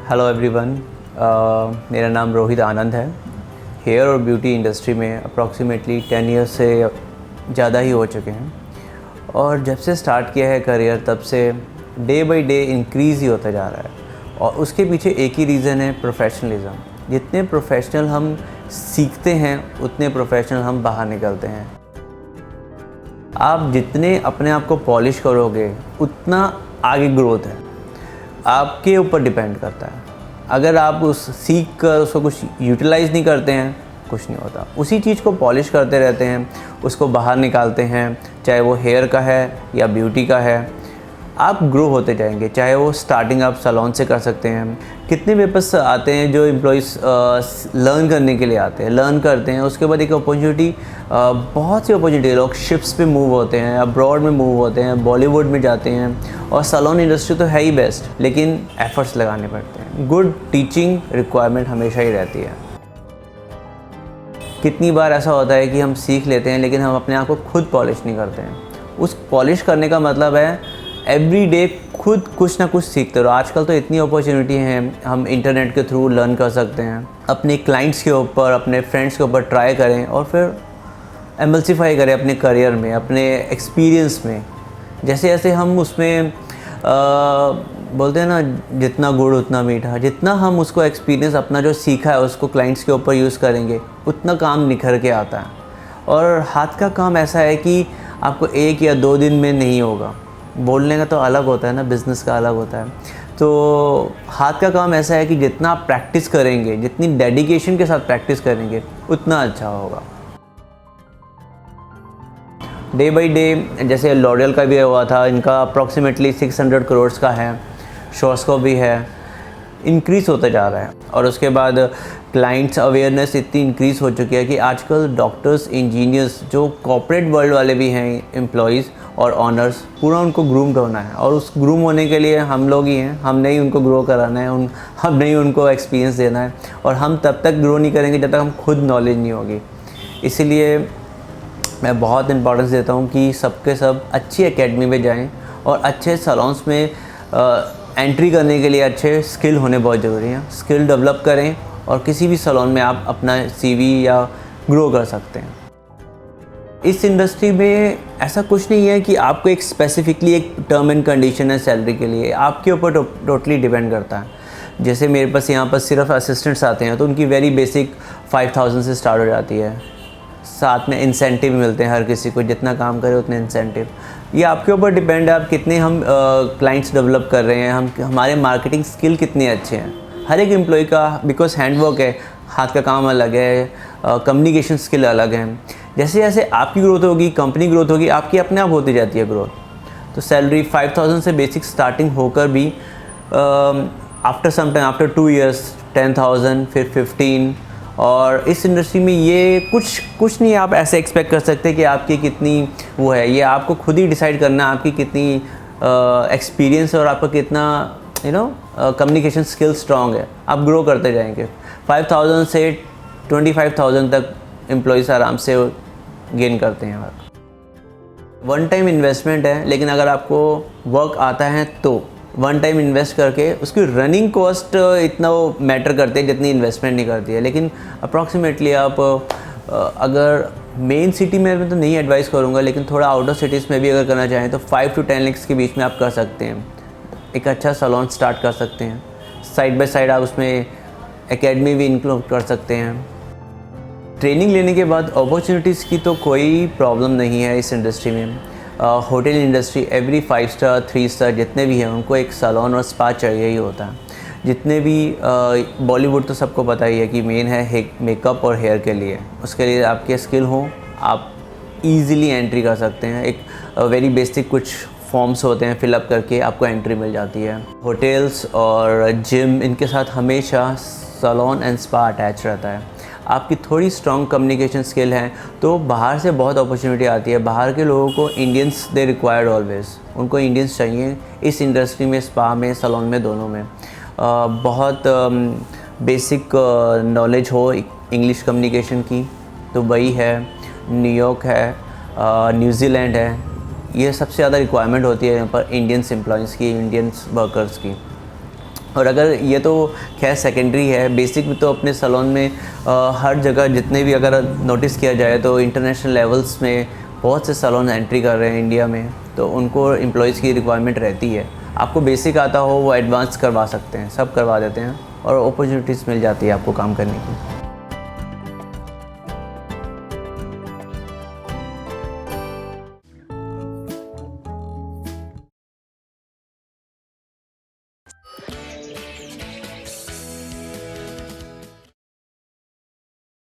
Hello everyone, मेरा नाम रोहित आनंद है। हेयर और ब्यूटी इंडस्ट्री में अप्रॉक्सीमेटली 10 ईयर्स से ज़्यादा ही हो चुके हैं और जब से स्टार्ट किया है करियर तब से डे बाय डे इंक्रीज़ ही होता जा रहा है और उसके पीछे एक ही रीज़न है, प्रोफेशनलिज्म। जितने प्रोफेशनल हम सीखते हैं उतने प्रोफेशनल हम बाहर निकलते हैं। आप जितने अपने आप को पॉलिश करोगे उतना आगे ग्रोथ है, आपके ऊपर डिपेंड करता है। अगर आप उस सीख कर उसको कुछ यूटिलाइज़ नहीं करते हैं, कुछ नहीं होता। उसी चीज़ को पॉलिश करते रहते हैं, उसको बाहर निकालते हैं, चाहे वो हेयर का है या ब्यूटी का है, आप ग्रो होते जाएंगे। चाहे वो स्टार्टिंग आप सैलून से कर सकते हैं। कितने पेपर्स आते हैं जो एम्प्लॉइज़ लर्न करने के लिए आते हैं, लर्न करते हैं, उसके बाद एक अपॉर्चुनिटी, बहुत सी अपॉर्चुनिटी, लोग शिप्स पे मूव होते हैं, अब्रॉड में मूव होते हैं, बॉलीवुड में जाते हैं और सैलून इंडस्ट्री तो है ही बेस्ट, लेकिन एफर्ट्स लगाने पड़ते हैं। गुड टीचिंग रिक्वायरमेंट हमेशा ही रहती है। कितनी बार ऐसा होता है कि हम सीख लेते हैं लेकिन हम अपने आप को खुद पॉलिश नहीं करते हैं। उस पॉलिश करने का मतलब है एवरी डे खुद कुछ ना कुछ सीखते रहो। आजकल तो इतनी अपॉर्चुनिटी हैं, हम इंटरनेट के थ्रू लर्न कर सकते हैं। अपने क्लाइंट्स के ऊपर, अपने फ्रेंड्स के ऊपर ट्राई करें और फिर एमल्सीफाई करें अपने करियर में, अपने एक्सपीरियंस में। जैसे जैसे हम उसमें बोलते हैं ना, जितना गुड़ उतना मीठा। जितना हम उसको एक्सपीरियंस अपना जो सीखा है उसको क्लाइंट्स के ऊपर यूज़ करेंगे उतना काम निखर के आता है। और हाथ का काम ऐसा है कि आपको 1 या 2 दिन में नहीं होगा। बोलने का तो अलग होता है ना, बिज़नेस का अलग होता है। तो हाथ का काम ऐसा है कि जितना आप प्रैक्टिस करेंगे, जितनी डेडिकेशन के साथ प्रैक्टिस करेंगे उतना अच्छा होगा। डे बाय डे जैसे लॉरियल का भी हुआ था, इनका अप्रॉक्सीमेटली 600 करोड़ का है, शॉर्ट्स भी है, इंक्रीज़ होता जा रहा है। और उसके बाद क्लाइंट्स अवेयरनेस इतनी इंक्रीज़ हो चुकी है कि आजकल डॉक्टर्स, इंजीनियर्स, जो कॉर्पोरेट वर्ल्ड वाले भी हैं, एम्प्लॉयज़ और ऑनर्स, पूरा उनको ग्रूम्ड होना है। और उस ग्रूम होने के लिए हम लोग ही हैं, हमने ही उनको ग्रो कराना है, हमने ही उनको एक्सपीरियंस देना है। और हम तब तक ग्रो नहीं करेंगे जब तक हम खुद नॉलेज नहीं होगी। इसीलिए मैं बहुत इंपॉर्टेंस देता हूँ कि सबके सब अच्छी एकेडमी में जाएं और अच्छे सैलून्स में एंट्री करने के लिए अच्छे स्किल होने बहुत ज़रूरी हैं। स्किल डेवलप करें और किसी भी सैलून में आप अपना CV या ग्रो कर सकते हैं। इस इंडस्ट्री में ऐसा कुछ नहीं है कि आपको एक स्पेसिफिकली एक टर्म एंड कंडीशन है सैलरी के लिए, आपके ऊपर टोटली डिपेंड करता है। जैसे मेरे पास यहाँ पर सिर्फ असिस्टेंट्स आते हैं तो उनकी वेरी बेसिक 5000 से स्टार्ट हो जाती है। साथ में इंसेंटिव मिलते हैं, हर किसी को जितना काम करे उतने इंसेंटिव। ये आपके ऊपर डिपेंड है, आप कितने हम क्लाइंट्स डेवलप कर रहे हैं, हमारे मार्केटिंग स्किल कितने अच्छे हैं। हर एक एम्प्लॉय का, बिकॉज हैंडवर्क है, हाथ का काम अलग है, कम्युनिकेशन स्किल अलग है। जैसे जैसे आपकी ग्रोथ होगी, कंपनी ग्रोथ होगी, आपकी अपने आप होती जाती है ग्रोथ। तो सैलरी 5000 से बेसिक स्टार्टिंग होकर भी after some time, after 2 years 10,000, फिर 15। और इस इंडस्ट्री में ये कुछ नहीं आप ऐसे एक्सपेक्ट कर सकते कि आपकी कितनी वो है। ये आपको खुद ही डिसाइड करना है आपकी कितनी एक्सपीरियंस है और आपका कितना कम्युनिकेशन स्किल स्ट्रॉन्ग है। आप ग्रो करते जाएंगे। 5000 से 25,000 तक एम्प्लॉयज़ आराम से गेन करते हैं। वन टाइम इन्वेस्टमेंट है, लेकिन अगर आपको वर्क आता है तो वन टाइम इन्वेस्ट करके उसकी रनिंग कॉस्ट इतना वो मैटर करते हैं जितनी इन्वेस्टमेंट नहीं करती है। लेकिन अप्रॉक्सीमेटली आप अगर मेन सिटी में मैं तो नहीं एडवाइस करूँगा, लेकिन थोड़ा आउटर सिटीज़ में भी अगर करना चाहें तो 5 to 10 लाख के बीच में आप कर सकते हैं। एक अच्छा सैलून स्टार्ट कर सकते हैं। साइड बाय साइड आप उसमें एकेडमी भी इंक्लूड कर सकते हैं। ट्रेनिंग लेने के बाद अपॉर्चुनिटीज़ की तो कोई प्रॉब्लम नहीं है इस इंडस्ट्री में। Hotel industry, every 5 star 3 star जितने भी हैं उनको एक सैलून और स्पा चाहिए ही होता है। जितने भी बॉलीवुड तो सबको पता ही है कि मेन है मेकअप और हेयर के लिए। उसके लिए आपके स्किल हो, आप इजीली एंट्री कर सकते हैं। एक वेरी बेसिक कुछ फॉर्म्स होते हैं, फिलअप करके आपको एंट्री मिल जाती है। होटल्स और जिम, इनके साथ हमेशा सैलून एंड स्पा अटैच रहता है। आपकी थोड़ी स्ट्रॉन्ग कम्युनिकेशन स्किल है तो बाहर से बहुत अपॉर्चुनिटी आती है। बाहर के लोगों को इंडियंस दे रिक्वायर्ड ऑलवेज, उनको इंडियंस चाहिए इस इंडस्ट्री में, स्पा में, सैलून में, दोनों में। बहुत बेसिक नॉलेज हो इंग्लिश कम्युनिकेशन की। दुबई है, न्यूयॉर्क है, न्यूजीलैंड है, ये सबसे ज़्यादा रिक्वायरमेंट होती है यहाँ पर इंडियंस एम्प्लॉयज़ की, इंडियंस वर्कर्स की। और अगर ये तो खैर सेकेंडरी है, बेसिक में तो अपने सैलून में हर जगह जितने भी अगर नोटिस किया जाए तो इंटरनेशनल लेवल्स में बहुत से सैलून एंट्री कर रहे हैं इंडिया में, तो उनको एम्प्लॉयज़ की रिक्वायरमेंट रहती है। आपको बेसिक आता हो वो एडवांस करवा सकते हैं, सब करवा देते हैं और अपॉर्चुनिटीज़ मिल जाती है आपको काम करने की।